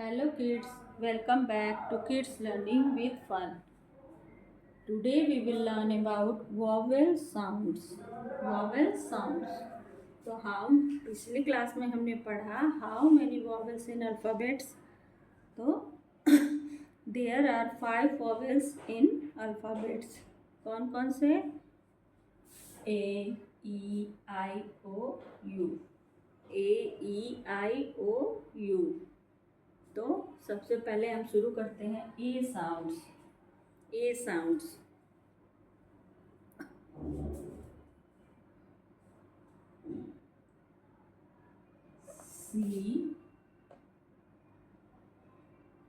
Hello kids, welcome back to Kids Learning with Fun. Today we will learn about vowel sounds. Vowel sounds. तो हम पिछली class में हमने पढ़ा how many vowels in alphabets. तो there are 5 vowels in alphabets. कौन कौन से? A, E, I, O, U. A, E, I, O, U. तो सबसे पहले हम शुरू करते हैं A sounds. A sounds. C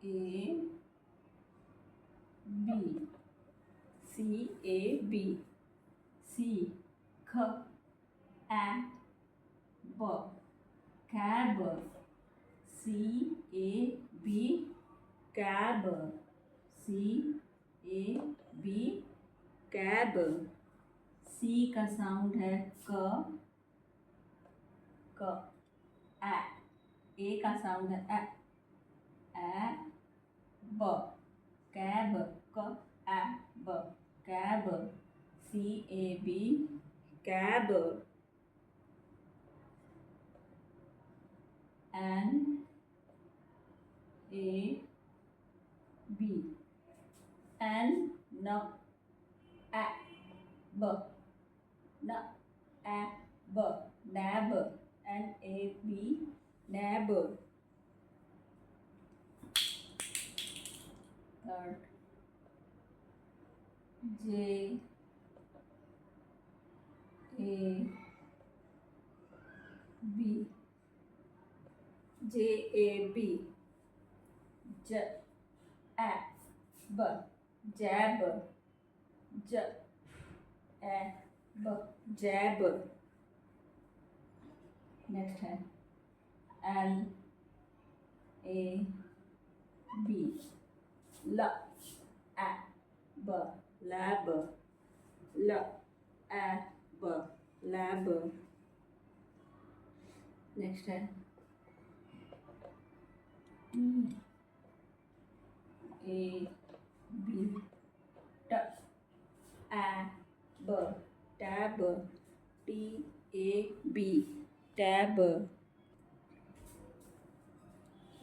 A B. C A B. C ख ए ब. Cab. C A B. Cab. C A B. Cab. C का साउंड है क. क. ए का साउंड है ए ब. कैब. क ए ब. Cab. C A B. Cab. N A B. N न ए ब. न ए ब. Nab. N A B. Nab. Third J A B. J A B. ज ए ब. जैब. ज ए ब. जैब. नेक्स्ट है एल ए बी. ल ए ब. लैब. ल ए ब. लैब. नेक्स्ट है ए बी. ट ए ब. Tab. T A B. Tab.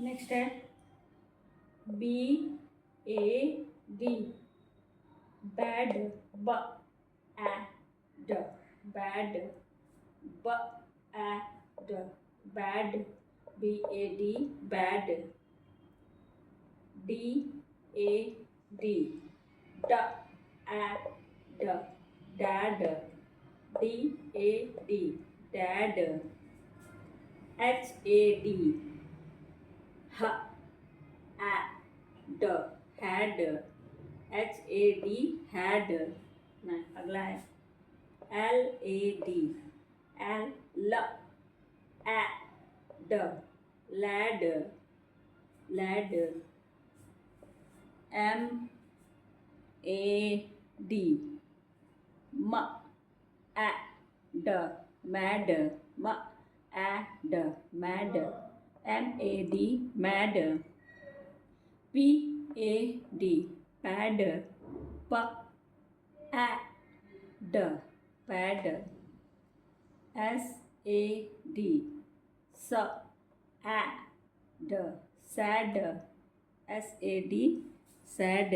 Next है बी ए डी. बैड. ब ए ड. बैड. ब ए ड. Bad. B A D. Bad. D A D. ड ए ड. Dad. D A D. Dad. H A D. ह ए ड. Had. H A D. Had. नहीं, अगला है एल ए डी. एल ल ए ड. Lad. Lad. M A D. म ए ड. मैड. म ए ड. Mad. M A D. Mad. P A D. Pad. प ए ड. पैड. S A D. स ए ड. Sad. S A D. Sad.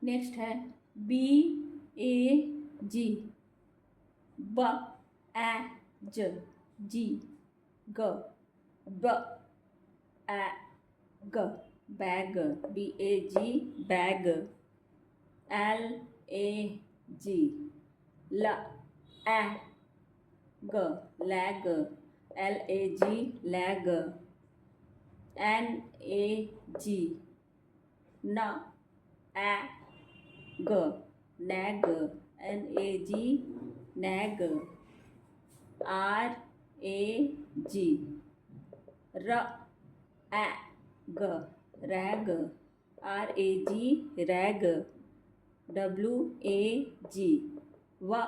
Next है बी ए जी. ब ए ज. जी. ग. ब ए ग. Bag. B A G. Bag. L A G. ल ए ग. Lag. L A G. Lag. N A G. न ए ग. Nag. N A G. Nag. R A G. र ए ग. Rag. R A G. Rag. W A G. व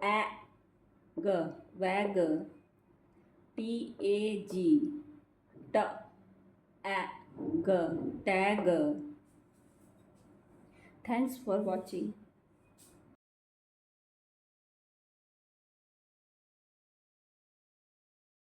A ग. वैग. TAG, tag, tag. Thanks for watching.